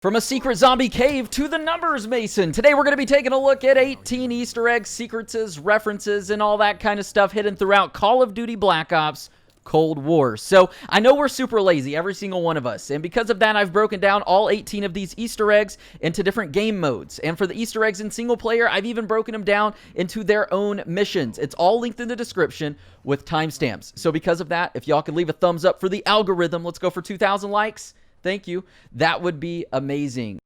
From a secret zombie cave to the numbers mason. Today we're going to be taking a look at 18 Easter eggs, secrets, references, and all that kind of stuff hidden throughout Call of Duty Black Ops Cold War. So I know we're super lazy, every single one of us, and because of that I've broken down all 18 of these Easter eggs into different game modes. And for the Easter eggs in single player, I've even broken them down into their own missions. It's all linked in the description with timestamps. So because of that, if y'all could leave a thumbs up for the algorithm, let's go for 2,000 likes. Thank you. That would be amazing.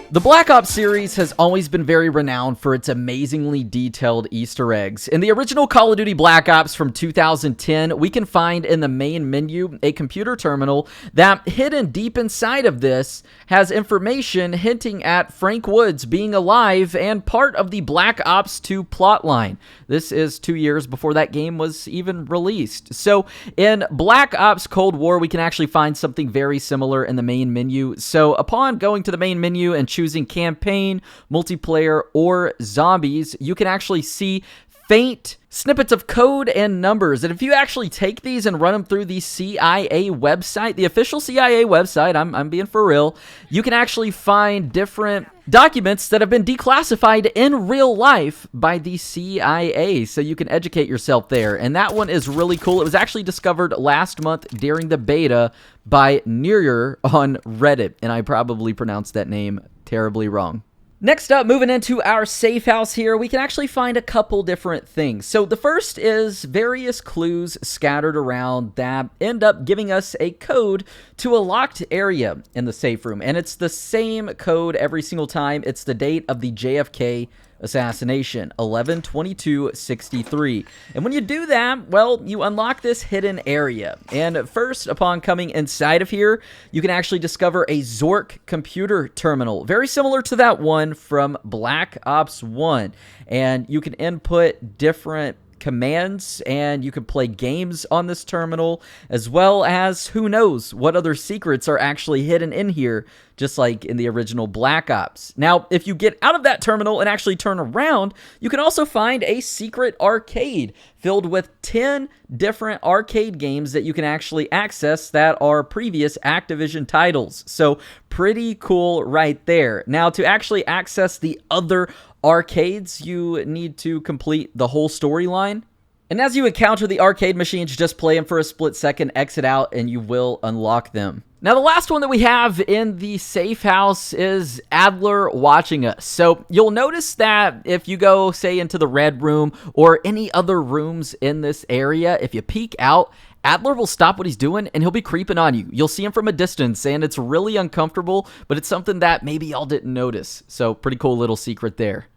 The Black Ops series has always been very renowned for its amazingly detailed Easter eggs. In the original Call of Duty Black Ops from 2010, we can find in the main menu a computer terminal that, hidden deep inside of this, has information hinting at Frank Woods being alive and part of the Black Ops 2 plotline. This is 2 years before that game was even released. So in Black Ops Cold War, we can actually find something very similar in the main menu. So upon going to the main menu and choosing campaign, multiplayer, or zombies, you can actually see faint snippets of code and numbers. And if you actually take these and run them through the CIA website, the official CIA website, I'm being for real, you can actually find different documents that have been declassified in real life by the CIA. So you can educate yourself there. And that one is really cool. It was actually discovered last month during the beta by Near on Reddit. And I probably pronounced that name terribly wrong. Next up, moving into our safe house here, we can actually find a couple different things. So the first is various clues scattered around that end up giving us a code to a locked area in the safe room. And it's the same code every single time. It's the date of the JFK assassination, 11/22/63. And when you do that, well, you unlock this hidden area. And first, upon coming inside of here, you can actually discover a Zork computer terminal, very similar to that one from Black Ops 1. And you can input different commands and you can play games on this terminal, as well as who knows what other secrets are actually hidden in here, just like in the original Black Ops. Now, if you get out of that terminal and actually turn around, you can also find a secret arcade filled with 10 different arcade games that you can actually access that are previous Activision titles. So pretty cool right there. Now, to actually access the other arcades, you need to complete the whole storyline. And as you encounter the arcade machines, just play them for a split second, exit out, and you will unlock them. Now, the last one that we have in the safe house is Adler watching us. So you'll notice that if you go, say, into the red room or any other rooms in this area, if you peek out, Adler will stop what he's doing and he'll be creeping on you. You'll see him from a distance and it's really uncomfortable, but it's something that maybe y'all didn't notice. So pretty cool little secret there.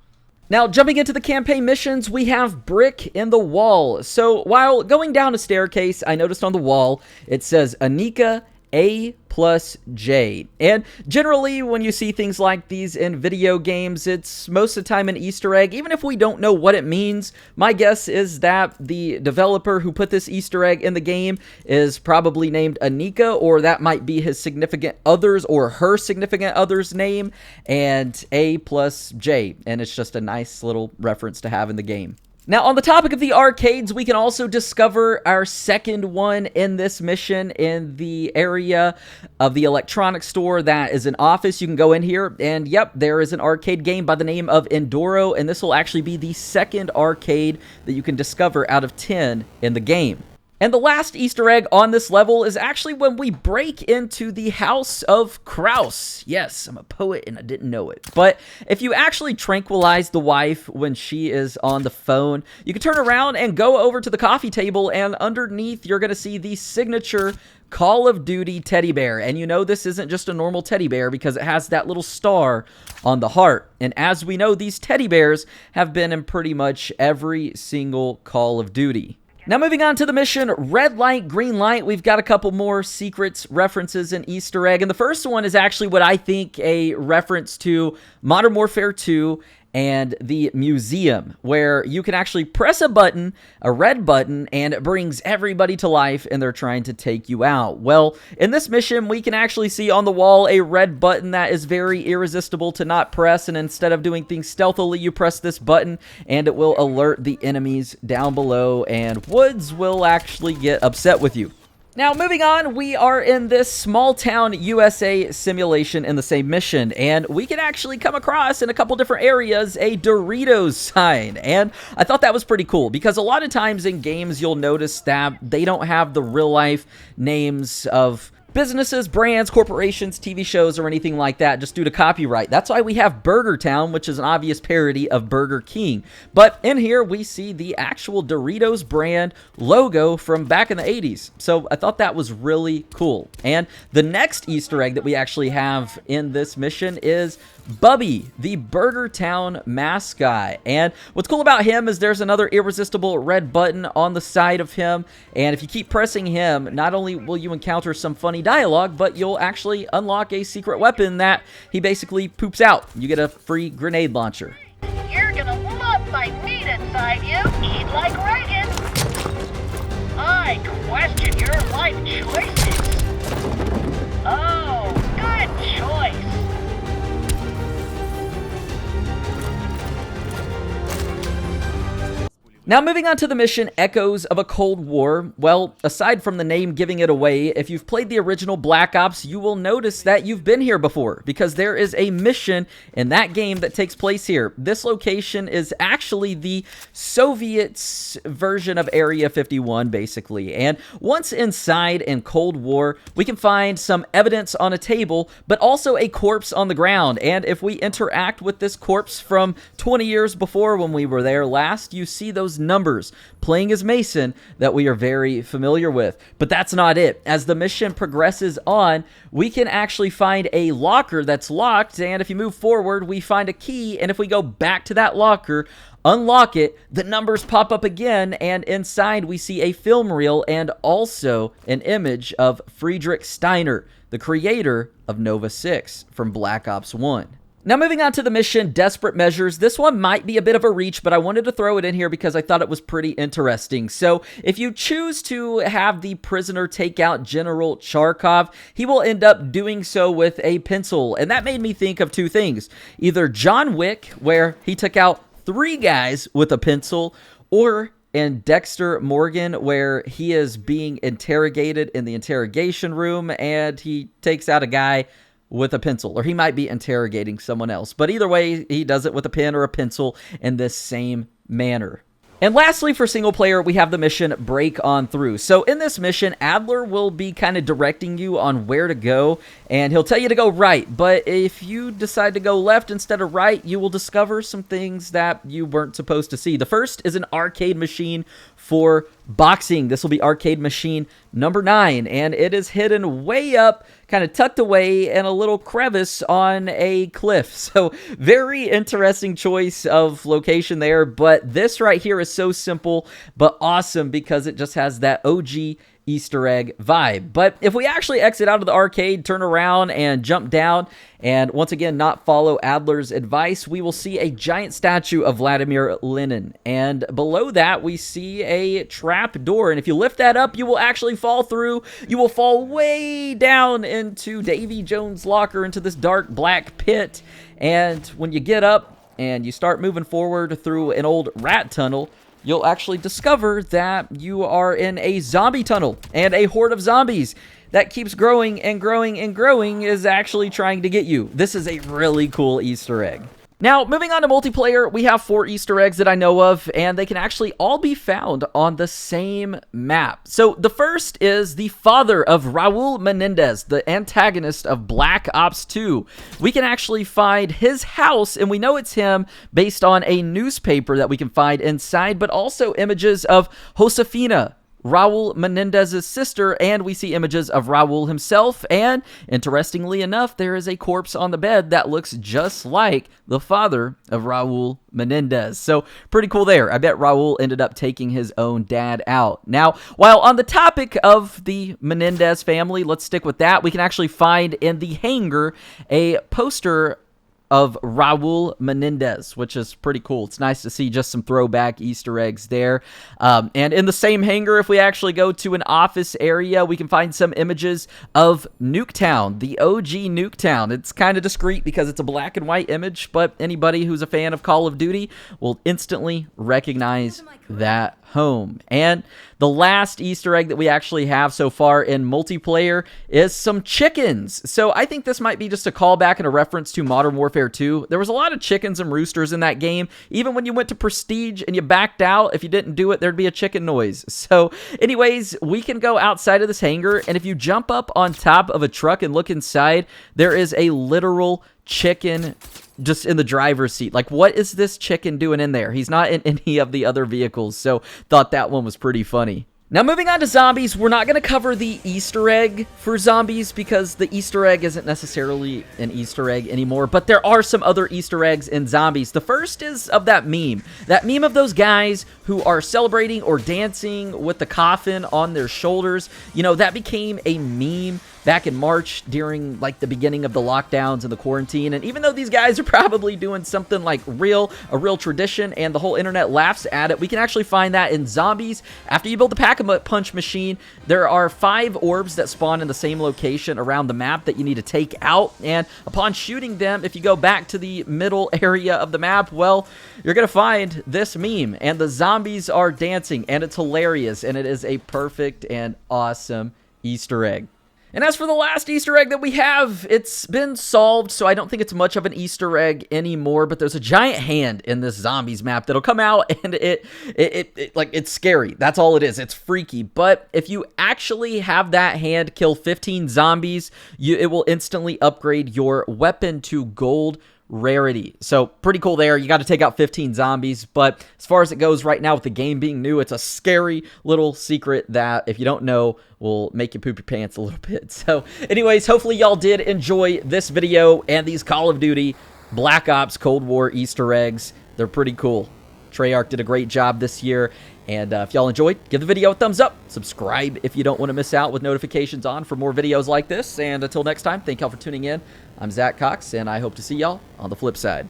Now, jumping into the campaign missions, we have Brick in the Wall. So while going down a staircase, I noticed on the wall, it says Anika A+J. And generally, when you see things like these in video games, it's most of the time an Easter egg. Even if we don't know what it means, my guess is that the developer who put this Easter egg in the game is probably named Anika, or that might be his significant other's or her significant other's name, and A+J. And it's just a nice little reference to have in the game. Now, on the topic of the arcades, we can also discover our second one in this mission in the area of the electronics store that is an office. You can go in here, and yep, there is an arcade game by the name of Enduro, and this will actually be the second arcade that you can discover out of 10 in the game. And the last Easter egg on this level is actually when we break into the house of Kraus. Yes, I'm a poet and I didn't know it. But if you actually tranquilize the wife when she is on the phone, you can turn around and go over to the coffee table, and underneath you're going to see the signature Call of Duty teddy bear. And you know this isn't just a normal teddy bear because it has that little star on the heart. And as we know, these teddy bears have been in pretty much every single Call of Duty. Now, moving on to the mission, Redlight, Greenlight, we've got a couple more secrets, references, and Easter egg. And the first one is actually what I think a reference to Modern Warfare 2 and the museum, where you can actually press a button, a red button, and it brings everybody to life and they're trying to take you out. Well, in this mission, we can actually see on the wall a red button that is very irresistible to not press, and instead of doing things stealthily, you press this button and it will alert the enemies down below, and Woods will actually get upset with you. Now, moving on, we are in this small town USA simulation in the same mission, and we can actually come across in a couple different areas a Doritos sign, and I thought that was pretty cool because a lot of times in games you'll notice that they don't have the real-life names of businesses, brands, corporations, TV shows, or anything like that just due to copyright. That's why we have Burgertown, which is an obvious parody of Burger King. But in here, we see the actual Doritos brand logo from back in the 80s. So I thought that was really cool. And the next Easter egg that we actually have in this mission is Bubby, the Burgertown mascot. And what's cool about him is there's another irresistible red button on the side of him, and if you keep pressing him, not only will you encounter some funny dialogue, but you'll actually unlock a secret weapon that he basically poops out. You get a free grenade launcher. You're gonna love my meat inside you. Eat like Reagan. I question your life choices. Oh, good choice. Now, moving on to the mission Echoes of a Cold War. Well, aside from the name giving it away, if you've played the original Black Ops, you will notice that you've been here before because there is a mission in that game that takes place here. This location is actually the Soviets' version of Area 51, basically. And once inside in Cold War, we can find some evidence on a table, but also a corpse on the ground. And if we interact with this corpse from 20 years before when we were there last, you see those numbers playing as Mason that we are very familiar with. But that's not it. As the mission progresses on, we can actually find a locker that's locked, and if you move forward, we find a key, and if we go back to that locker, unlock it, the numbers pop up again, and inside we see a film reel and also an image of Friedrich Steiner, the creator of Nova 6 from Black Ops 1. Now, moving on to the mission, Desperate Measures. This one might be a bit of a reach, but I wanted to throw it in here because I thought it was pretty interesting. So, if you choose to have the prisoner take out General Charkov, he will end up doing so with a pencil. And that made me think of two things. Either John Wick, where he took out 3 guys with a pencil, or in Dexter Morgan, where he is being interrogated in the interrogation room, and he takes out a guy with a pencil, or he might be interrogating someone else. But either way, he does it with a pen or a pencil in this same manner. And lastly, for single player, we have the mission Break On Through. So in this mission, Adler will be kind of directing you on where to go, and he'll tell you to go right. But if you decide to go left instead of right, you will discover some things that you weren't supposed to see. The first is an arcade machine for boxing. This will be arcade machine number 9, and it is hidden way up, kind of tucked away in a little crevice on a cliff. So very interesting choice of location there, but this right here is so simple but awesome because it just has that OG Easter egg vibe. But if we actually exit out of the arcade, turn around and jump down, and once again not follow Adler's advice, we will see a giant statue of Vladimir Lenin, and below that we see a trap door, and if you lift that up, you will actually fall through. You will fall way down into Davy Jones' locker, into this dark black pit, and when you get up and you start moving forward through an old rat tunnel, you'll actually discover that you are in a zombie tunnel, and a horde of zombies that keeps growing and growing and growing is actually trying to get you. This is a really cool Easter egg. Now, moving on to multiplayer, we have 4 Easter eggs that I know of, and they can actually all be found on the same map. So the first is the father of Raul Menendez, the antagonist of Black Ops 2. We can actually find his house, and we know it's him based on a newspaper that we can find inside, but also images of Josefina, Raul Menendez's sister, and we see images of Raul himself, and interestingly enough, there is a corpse on the bed that looks just like the father of Raul Menendez. So pretty cool there. I bet Raul ended up taking his own dad out. Now, while on the topic of the Menendez family, let's stick with that. We can actually find in the hangar a poster of Raul Menendez, which is pretty cool. It's nice to see just some throwback Easter eggs there. And in the same hangar, if we actually go to an office area, we can find some images of Nuketown, the OG Nuketown. It's kind of discreet because it's a black and white image, but anybody who's a fan of Call of Duty will instantly recognize that home. And the last Easter egg that we actually have so far in multiplayer is some chickens. So I think this might be just a callback and a reference to Modern Warfare 2. There was a lot of chickens and roosters in that game. Even when you went to Prestige and you backed out, if you didn't do it, there'd be a chicken noise. So anyways, we can go outside of this hangar, and if you jump up on top of a truck and look inside, there is a literal chicken just in the driver's seat. Like, what is this chicken doing in there? He's not in any of the other vehicles, so thought that one was pretty funny. Now, moving on to zombies, we're not going to cover the Easter egg for zombies because the Easter egg isn't necessarily an Easter egg anymore, but there are some other Easter eggs in zombies. The first is of that meme of those guys who are celebrating or dancing with the coffin on their shoulders. You know, that became a meme back in March during like the beginning of the lockdowns and the quarantine. And even though these guys are probably doing something like a real tradition, and the whole internet laughs at it, we can actually find that in zombies. After you build the Pack-a-Punch machine, there are 5 orbs that spawn in the same location around the map that you need to take out. And upon shooting them, if you go back to the middle area of the map, well, you're going to find this meme. And the zombies are dancing, and it's hilarious. And it is a perfect and awesome Easter egg. And as for the last Easter egg that we have, it's been solved, so I don't think it's much of an Easter egg anymore, but there's a giant hand in this zombies map that'll come out, and it's scary. That's all it is. It's freaky. But if you actually have that hand kill 15 zombies, it will instantly upgrade your weapon to gold rarity. So pretty cool there. You got to take out 15 zombies, but as far as it goes right now with the game being new, it's a scary little secret that if you don't know will make you poop your pants a little bit. So anyways, hopefully y'all did enjoy this video and these Call of Duty Black Ops Cold War Easter eggs. They're pretty cool. Treyarch did a great job this year. And if y'all enjoyed, give the video a thumbs up. Subscribe if you don't want to miss out with notifications on for more videos like this. And until next time, thank y'all for tuning in. I'm Zach Cox, and I hope to see y'all on the flip side.